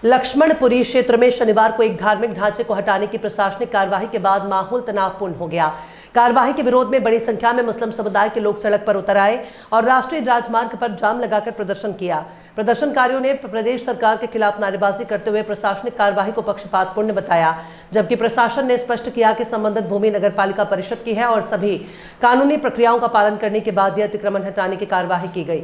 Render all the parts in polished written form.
लक्ष्मणपुरी क्षेत्र में शनिवार को एक धार्मिक ढांचे को हटाने की प्रशासनिक कार्यवाही के बाद माहौल तनावपूर्ण हो गया। कार्यवाही के विरोध में बड़ी संख्या में मुस्लिम समुदाय के लोग सड़क पर उतर आए और राष्ट्रीय राजमार्ग पर जाम लगाकर प्रदर्शन किया। प्रदर्शनकारियों ने प्रदेश सरकार के खिलाफ नारेबाजी करते हुए प्रशासनिक कार्यवाही को पक्षपातपूर्ण बताया, जबकि प्रशासन ने स्पष्ट किया कि संबंधित भूमि नगरपालिका परिषद की है और सभी कानूनी प्रक्रियाओं का पालन करने के बाद यह अतिक्रमण हटाने की कार्यवाही की गई।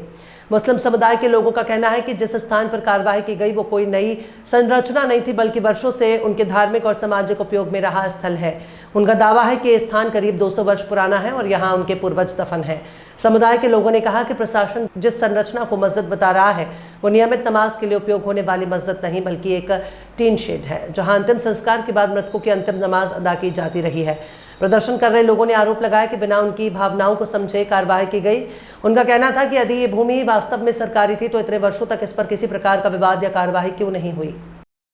मुस्लिम समुदाय के लोगों का कहना है कि जिस स्थान पर कार्रवाई की गई वो कोई नई संरचना नहीं थी, बल्कि वर्षों से उनके धार्मिक और सामाजिक उपयोग में रहा स्थल है। उनका दावा है कि ये स्थान करीब 200 वर्ष पुराना है और यहाँ उनके पूर्वज दफन है। समुदाय के लोगों ने कहा कि प्रशासन जिस संरचना को मस्जिद बता रहा है वो नियमित नमाज के लिए उपयोग होने वाली मस्जिद नहीं, बल्कि एक टीन शेड है जहाँ अंतिम संस्कार के बाद मृतकों की अंतिम नमाज अदा की जाती रही है। प्रदर्शन कर रहे लोगों ने आरोप लगाया कि बिना उनकी भावनाओं को समझे कार्रवाई की गई। उनका कहना था कि यदि ये भूमि वास्तव में सरकारी थी तो इतने वर्षों तक इस पर किसी प्रकार का विवाद या कार्रवाई क्यों नहीं हुई।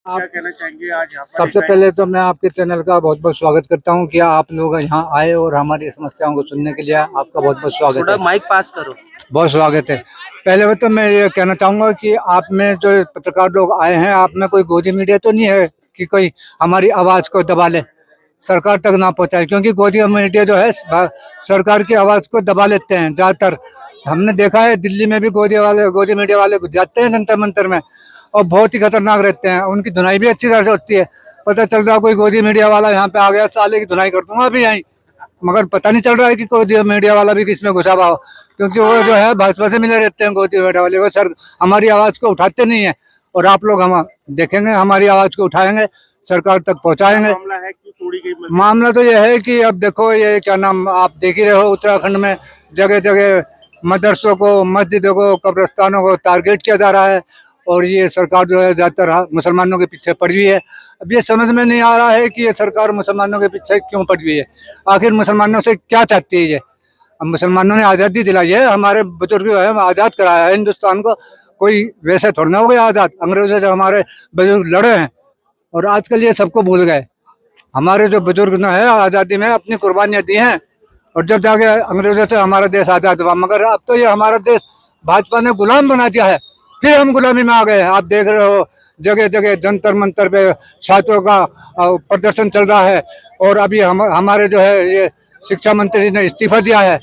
आप क्या कहना चाहेंगे आज यहाँ पर? सबसे पहले तो मैं आपके चैनल का बहुत बहुत स्वागत करता हूँ कि आप लोग यहाँ आए और हमारी समस्याओं को सुनने के लिए आपका बहुत बहुत स्वागत है। माइक पास करो। बहुत स्वागत है। पहले तो मैं ये कहना चाहूँगा कि आप में जो पत्रकार लोग आए हैं, आप में कोई गोदी मीडिया तो नहीं है कि कोई हमारी आवाज़ को दबा ले, सरकार तक ना पहुँचाए, क्योंकि गोदी मीडिया जो है सरकार की आवाज़ को दबा लेते हैं। ज़्यादातर हमने देखा है दिल्ली में भी गोदी मीडिया वाले जाते हैं जंतर मंतर में और बहुत ही खतरनाक रहते हैं। उनकी धुनाई भी अच्छी तरह से होती है। पता चल रहा है कोई गोदी मीडिया वाला यहाँ पे आ गया, साले की धुनाई कर दूंगा अभी यहीं, मगर पता नहीं चल रहा है कि गोदी मीडिया वाला भी किसमें घुसा हुआ हो, क्योंकि वो जो है भाजपा से मिले रहते हैं गोदी मीडिया वाले। वो सर हमारी आवाज़ को उठाते नहीं है और आप लोग हम देखेंगे हमारी आवाज़ को उठाएंगे, सरकार तक पहुँचाएंगे। मामला तो यह है कि अब देखो ये क्या नाम, आप देख ही रहे हो उत्तराखंड में जगह जगह मदरसों को, मस्जिदों को, कब्रिस्तानों को टारगेट किया जा रहा है और ये सरकार जो है ज़्यादातर मुसलमानों के पीछे पड़ी हुई है। अब ये समझ में नहीं आ रहा है कि ये सरकार मुसलमानों के पीछे क्यों पड़ी हुई है, आखिर मुसलमानों से क्या चाहती है ये। अब मुसलमानों ने आज़ादी दिलाई है, हमारे बुजुर्ग जो है आज़ाद कराया है हिंदुस्तान को, कोई वैसे थोड़ा ना हो गया आज़ाद। अंग्रेजों से हमारे बुजुर्ग लड़े हैं और आजकल ये सबको भूल गए। हमारे जो बुजुर्ग ने है आज़ादी में अपनी कुर्बानियाँ दी हैं और जब जाके अंग्रेजों से हमारा देश आज़ाद हुआ, मगर अब तो ये हमारा देश भाजपा ने गुलाम बना दिया है, फिर हम गुलामी में आ गए। आप देख रहे हो जगह जगह जंतर मंतर पे छात्रों का प्रदर्शन चल रहा है और अभी हमारे जो है ये शिक्षा मंत्री ने इस्तीफा दिया है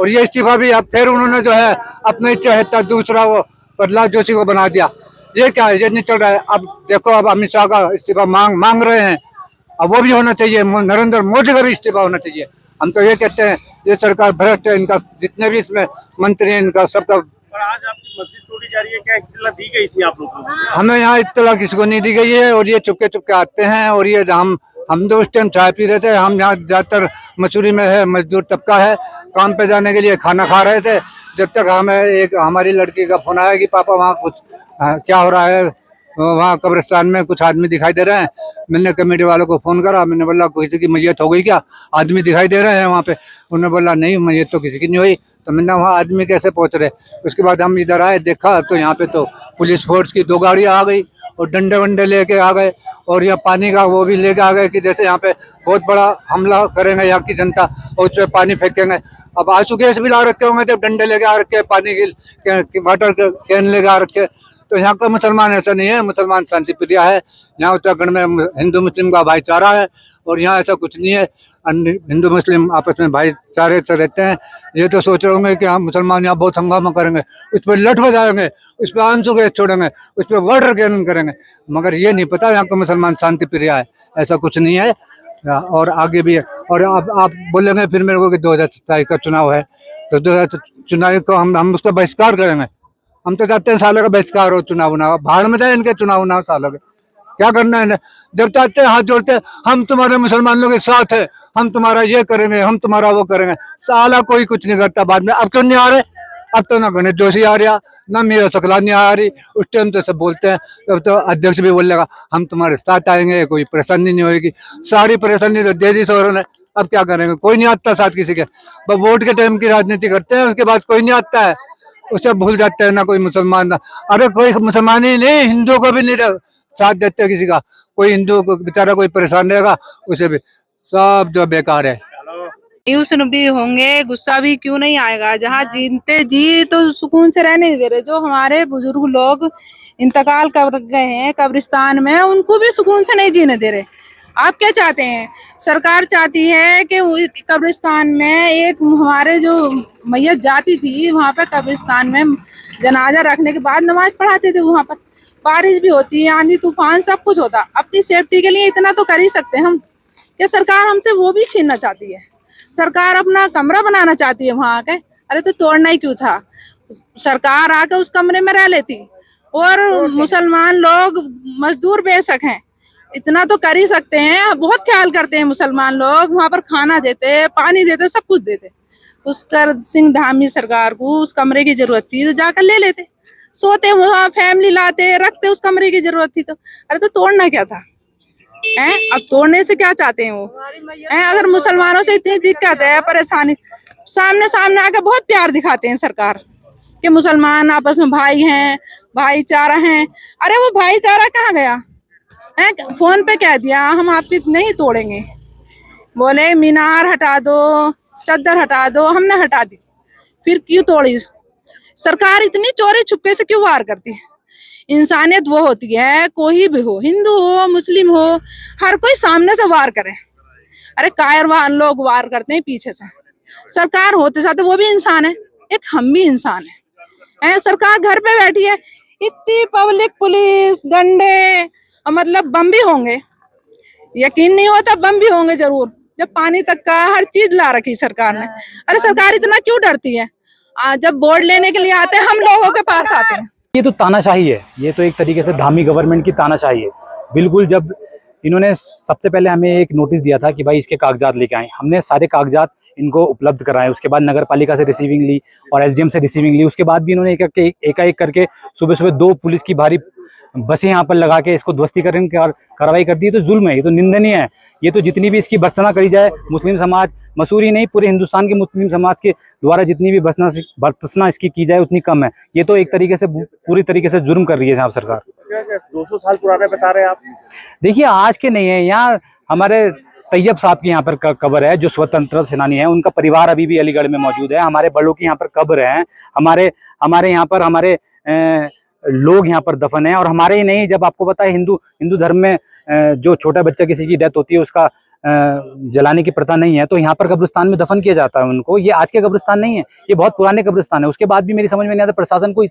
और ये इस्तीफा भी अब फिर उन्होंने जो है अपने चाहता दूसरा वो प्रहलाद जोशी को बना दिया। ये क्या है, ये नहीं चल रहा है। अब देखो अब अमित शाह का इस्तीफा मांग रहे हैं, अब वो भी होना चाहिए। नरेंद्र मोदी का भी इस्तीफा होना चाहिए। हम तो ये कहते हैं ये सरकार भ्रष्ट है, इनका जितने भी इसमें मंत्री हैं इनका सबका। आज आपकी मस्जिद तोड़ी जा रही है, क्या इत्तला दी गई थी आप लोगों को? हमें यहाँ इत्तला किसी को नहीं दी गई है और ये चुपके चुपके आते हैं और ये हम तो उस टाइम चाय पी रहे थे। हम यहाँ ज़्यादातर मसूरी में है मजदूर तबका है, काम पे जाने के लिए खाना खा रहे थे, जब तक हमारी लड़की का फोन आया कि पापा वहाँ कुछ क्या हो रहा है, वहाँ कब्रिस्तान में कुछ आदमी दिखाई दे रहे हैं। मैंने कमेटी वालों को फ़ोन करा, मैंने बोला किसी की मैयत हो गई क्या, आदमी दिखाई दे रहे हैं वहाँ पे। उन्होंने बोला नहीं मैयत तो किसी की नहीं हुई। तो मैंने वहाँ आदमी कैसे पहुँच रहे। उसके बाद हम इधर आए, देखा तो यहाँ पे तो पुलिस फोर्स की 2 गाड़ियाँ आ गई और डंडे वंडे लेके आ गए और यहाँ पानी का वो भी लेके आ गए कि जैसे यहाँ पे बहुत बड़ा हमला करेंगे यहाँ की जनता और उस पर पानी फेंकेंगे। अब आंसू गैस भी ला रखे होंगे, जब डंडे लेके आ रखे, पानी की वाटर कैन लेके आ रखे। तो यहाँ का मुसलमान ऐसा नहीं है, मुसलमान शांति प्रिय है। यहाँ उत्तराखंड में हिंदू मुस्लिम का भाईचारा है और यहाँ ऐसा कुछ नहीं है। हिंदू मुस्लिम आपस में भाईचारे से रहते हैं। ये तो सोच रहे होंगे कि हम मुसलमान यहाँ बहुत हंगामा करेंगे, उस पर लठ बजाएंगे, उस पर आंसू गैस छोड़ेंगे, उस पर वाटर कैनन करेंगे, मगर ये नहीं पता यहाँ का मुसलमान शांति प्रिय है। ऐसा कुछ नहीं है और आगे भी है। और आप बोलेंगे फिर मेरे को कि 2027 का चुनाव है, तो 2027 चुनाव को हम उसका बहिष्कार करेंगे। हम तो चाहते हैं सालों का बहिष्कार हो, चुनाव ना भाड़ में जाए इनके चुनाव ना सालों के, क्या करना है। जब चाहते हैं हाथ जोड़ते हैं, हम तुम्हारे मुसलमानों के साथ है, हम तुम्हारा ये करेंगे, हम तुम्हारा वो करेंगे, साला कोई कुछ नहीं करता बाद में। अब क्यों नहीं आ रहे? अब तो ना गणेश जोशी आ रहा, ना मीरा सकलानी आ रही। उस टाइम तो सब बोलते हैं, तब तो अध्यक्ष भी बोलेगा हम तुम्हारे साथ आएंगे, कोई परेशानी नहीं होगी। सारी परेशानी तो दे दी सौरों ने, अब क्या करेंगे। कोई नहीं आता साथ किसी के, बस वोट के टाइम की राजनीति करते हैं, उसके बाद कोई नहीं आता है, उसे भूल जाते हैं ना कोई मुसलमान ना। अरे कोई मुसलमान ही नहीं, हिंदू को भी नहीं साथ देते किसी का। कोई हिंदू को बेचारा कोई परेशान रहेगा, उसे भी सब जो बेकार है। यूं भी होंगे, गुस्सा भी क्यों नहीं आएगा। जहाँ जीते जी तो सुकून से रहने दे रहे। जो हमारे बुजुर्ग लोग इंतकाल कर गए हैं कब्रिस्तान में, उनको भी सुकून से नहीं जीने दे रहे। आप क्या चाहते हैं? सरकार चाहती है कि कब्रिस्तान में एक हमारे जो मैयत जाती थी वहाँ पे कब्रिस्तान में जनाजा रखने के बाद नमाज पढ़ाते थे। वहाँ पर बारिश भी होती है, आंधी तूफान सब कुछ होता, अपनी सेफ्टी के लिए इतना तो कर ही सकते हैं हम। क्या सरकार हमसे वो भी छीनना चाहती है? सरकार अपना कमरा बनाना चाहती है वहाँ आके। अरे तो तोड़ना ही क्यों था? सरकार आके उस कमरे में रह लेती। और मुसलमान लोग मजदूर बेशक हैं, इतना तो कर ही सकते हैं, बहुत ख्याल करते हैं मुसलमान लोग, वहाँ पर खाना देते, पानी देते, सब कुछ देते। पुष्कर सिंह धामी सरकार को उस कमरे की जरूरत थी तो जाकर ले लेते, सोते वहाँ, फैमिली लाते, रखते, उस कमरे की जरूरत थी तो। अरे तो तोड़ना क्या था? हैं? अब तोड़ने से क्या चाहते हैं वो? हैं? अगर मुसलमानों से इतनी दिक्कत है, परेशानी, सामने सामने आके बहुत प्यार दिखाते हैं सरकार कि मुसलमान आपस में भाई हैं, भाईचारा हैं। अरे वो भाईचारा कहाँ गया है? फोन पे कह दिया हम आपकी नहीं तोड़ेंगे, बोले मीनार हटा दो, चद्दर हटा दो, हमने हटा दी, फिर क्यों तोड़ी? सरकार इतनी चोरी छुपे से क्यों वार करती है? इंसानियत वो होती है, कोई भी हो, हिंदू हो, मुस्लिम हो, हर कोई सामने से वार करे। अरे कायरवान लोग वार करते हैं पीछे से, सरकार होते साथ वो भी इंसान है, एक हम भी इंसान है। सरकार घर पे बैठी है, इतनी पब्लिक, पुलिस, डंडे, मतलब बम भी होंगे, यकीन नहीं होता बम भी होंगे जरूर, जब पानी तक का हर चीज ला रखी सरकार ने। अरे सरकार इतना क्यों डरती है? जब वोट लेने के लिए आते हैं हम लोगों के पास आते हैं। ये तो तानाशाही है, ये तो एक तरीके से धामी गवर्नमेंट की तानाशाही है। बिल्कुल, जब इन्होंने सबसे पहले हमें एक नोटिस दिया था कि भाई इसके कागजात लेके आए, हमने सारे कागजात इनको उपलब्ध कराए। उसके बाद नगर पालिका से रिसीविंग ली और एसडीएम से रिसीविंग ली। उसके बाद भी इन्होंने एक करके सुबह सुबह 2 पुलिस की भारी बसें यहाँ पर लगा के इसको ध्वस्तीकरण की कार्रवाई कर दी। ये तो जुल्म है, ये तो निंदनीय है। ये तो जितनी भी इसकी भर्त्सना करी जाए, मुस्लिम समाज, मसूरी नहीं पूरे हिंदुस्तान के मुस्लिम समाज के द्वारा जितनी भी भर्त्सना इसकी की जाए उतनी कम है। ये तो एक तरीके से पूरी तरीके से जुर्म कर रही है यहाँ सरकार। 200 साल पुराने बता रहे हैं आप? देखिए, आज के नहीं है, यहाँ हमारे तैयब साहब की यहाँ पर कब्र है, जो स्वतंत्रता सेनानी है। उनका परिवार अभी भी अलीगढ़ में मौजूद है। हमारे बड़ों की यहाँ पर कब्र है, हमारे यहाँ पर हमारे लोग यहाँ पर दफन है। और हमारे ही नहीं, जब आपको पता है हिंदू धर्म में जो छोटा बच्चा किसी की डेथ होती है उसका जलाने की प्रथा नहीं है, तो यहाँ पर कब्रिस्तान में दफन किया जाता है उनको। ये आज के कब्रिस्तान नहीं है, ये बहुत पुराने कब्रिस्तान है। उसके बाद भी मेरी समझ में नहीं आता प्रशासन को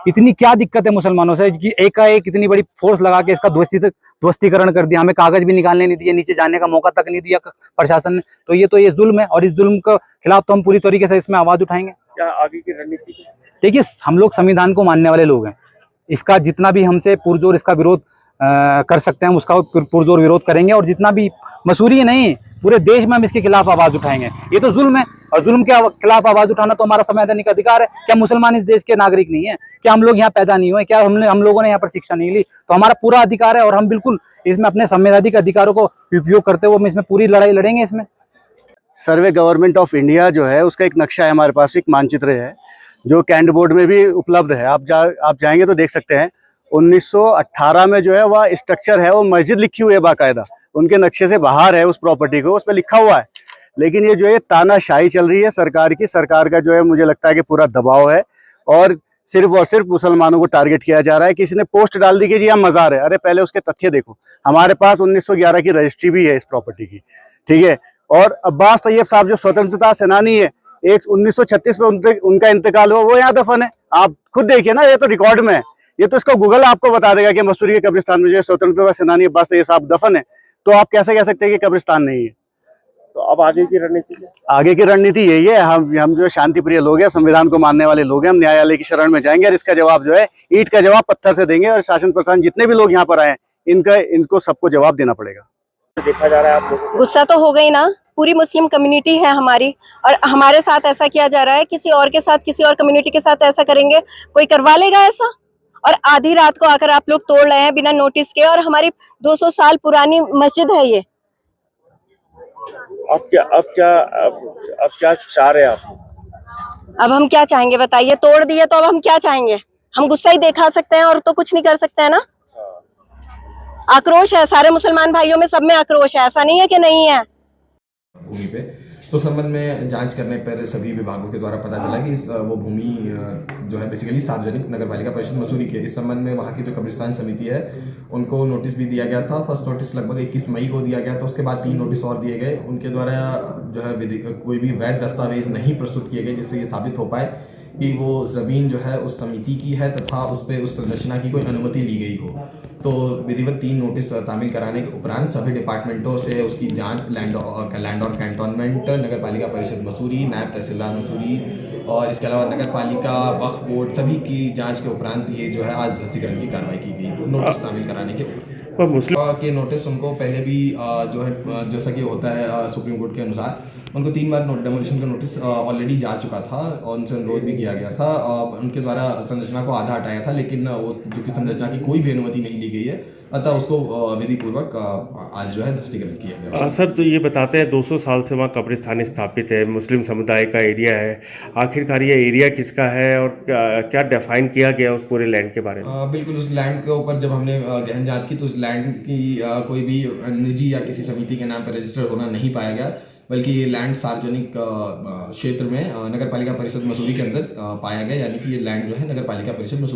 इतनी क्या दिक्कत है मुसलमानों से कि एकाएक इतनी बड़ी फोर्स लगा के इसका ध्वस्तीकरण कर दिया। हमें कागज भी निकालने नहीं दिए, नीचे जाने का मौका तक नहीं दिया प्रशासन ने। तो ये जुल्म है और इस जुल्म के खिलाफ तो हम पूरी तरीके से इसमें आवाज उठाएंगे। क्या आगे की रणनीति? देखिए, हम लोग संविधान को मानने वाले लोग हैं। इसका जितना भी हमसे पुरजोर इसका विरोध कर सकते हैं उसका पुरजोर विरोध करेंगे। और जितना भी मसूरी ही नहीं पूरे देश में हम इसके खिलाफ आवाज उठाएंगे। ये तो जुल्म है और जुल्म के खिलाफ आवाज उठाना तो हमारा संवैधानिक अधिकार है। क्या मुसलमान इस देश के नागरिक नहीं है? क्या हम लोग यहाँ पैदा नहीं हुए? क्या हम लोगों ने यहाँ पर शिक्षा नहीं ली? तो हमारा पूरा अधिकार है और हम बिल्कुल इसमें अपने संवैधानिक अधिकारों को उपयोग करते हुए हम इसमें पूरी लड़ाई लड़ेंगे। इसमें सर्वे गवर्नमेंट ऑफ इंडिया जो है उसका एक नक्शा है हमारे पास, एक मानचित्र है जो कैंट बोर्ड में भी उपलब्ध है। आप जाएंगे तो देख सकते हैं। 1918 में जो है वह स्ट्रक्चर है, वो मस्जिद लिखी हुई है बाकायदा, उनके नक्शे से बाहर है उस प्रॉपर्टी को, उस पर लिखा हुआ है। लेकिन ये जो है तानाशाही चल रही है सरकार की। सरकार का जो है मुझे लगता है कि पूरा दबाव है और सिर्फ मुसलमानों को टारगेट किया जा रहा है। किसी ने पोस्ट डाल दी कि जी यहाँ मजार है, अरे पहले उसके तथ्य देखो। हमारे पास 1911 की रजिस्ट्री भी है इस प्रॉपर्टी की, ठीक है। और अब्बास तैयब साहब जो स्वतंत्रता सेनानी है, एक 1936 में उनका इंतकाल हुआ, वो यहाँ दफन है। आप खुद देखिए ना, ये तो रिकॉर्ड में है। ये तो इसको गूगल आपको बता देगा कि मसूरी के कब्रिस्तान में जो स्वतंत्रता सेनानी अब्बास तैयब साहब दफन है। तो आप कैसे कह सकते हैं कि कब्रिस्तान नहीं है? तो अब आगे की रणनीति? आगे की रणनीति यही है, हम जो शांति प्रिय लोग हैं, संविधान को मानने वाले लोग हैं, हम न्यायालय की शरण में जाएंगे और इसका जवाब जो है ईंट का जवाब पत्थर से देंगे। और शासन प्रशासन जितने भी लोग यहाँ पर आए इनको सबको जवाब देना पड़ेगा। देखा जा रहा है आप लोगों को गुस्सा तो हो गई ना, पूरी मुस्लिम कम्युनिटी है हमारी और हमारे साथ ऐसा किया जा रहा है। किसी और के साथ, किसी और कम्युनिटी के साथ ऐसा करेंगे, कोई करवा लेगा ऐसा? और आधी रात को आकर आप लोग तोड़ रहे हैं बिना नोटिस के, और हमारी 200 साल पुरानी मस्जिद है ये। अब क्या चाह रहे हैं आप? अब हम क्या चाहेंगे बताइए? तोड़ दिए तो अब हम क्या चाहेंगे? हम गुस्सा ही दिखा सकते हैं और तो कुछ नहीं कर सकते हैं ना। आक्रोश है सारे मुसलमान भाइयों में, सब में आक्रोश है, ऐसा नहीं है कि नहीं है। भूमि पे तो उस संबंध में जांच करने पर सभी विभागों के द्वारा पता चला कि वो भूमि जो है बेसिकली सार्वजनिक नगर पालिका परिषद मसूरी की है। इस संबंध में वहाँ की जो कब्रिस्तान समिति है उनको नोटिस भी दिया गया था। फर्स्ट नोटिस लगभग 21 मई को दिया गया था, उसके बाद 3 नोटिस और दिए गए। उनके द्वारा जो है कोई भी वैध दस्तावेज नहीं प्रस्तुत किए गए जिससे ये साबित हो पाए कि वो ज़मीन जो है उस समिति की है तथा उस पर उस संरचना की कोई अनुमति ली गई हो। तो विधिवत 3 नोटिस तामील कराने के उपरांत सभी डिपार्टमेंटों से उसकी जांच लैंड और कैंटोनमेंट, नगर पालिका परिषद मसूरी, नायब तहसीलदार मसूरी और इसके अलावा नगर पालिका वक्फ बोर्ड सभी की जांच के उपरांत ये जो है आज ध्वस्तीकरण की कार्रवाई की गई नोटिस तामील कराने के उपरांत। पर मुस्लिम के नोटिस उनको पहले भी जो है जैसा कि होता है सुप्रीम कोर्ट के अनुसार उनको 3 बार डेमोलिशन का नोटिस ऑलरेडी जा चुका था और उनसे अनुरोध भी किया गया था। उनके द्वारा संरचना को आधा हटाया था, लेकिन वो जो कि संरचना की कोई भी अनुमति नहीं ली गई है, अतः उसको विधि पूर्वक आज जो है ध्वस्तीकरण किया गया। सर, तो ये बताते हैं 200 साल से वहाँ कब्रिस्तान स्थापित है, मुस्लिम समुदाय का एरिया है। आखिरकार ये एरिया किसका है और क्या डिफाइन किया गया उस पूरे लैंड के बारे में? बिल्कुल, उस लैंड के ऊपर जब हमने गहन जांच की तो उस लैंड की कोई भी निजी या किसी समिति के नाम पर रजिस्टर होना नहीं पाया गया, बल्कि ये लैंड सार्वजनिक क्षेत्र में नगर पालिका परिषद मसूरी के अंदर पाया गया, यानी कि ये लैंड जो है नगर पालिका परिषद मसूरी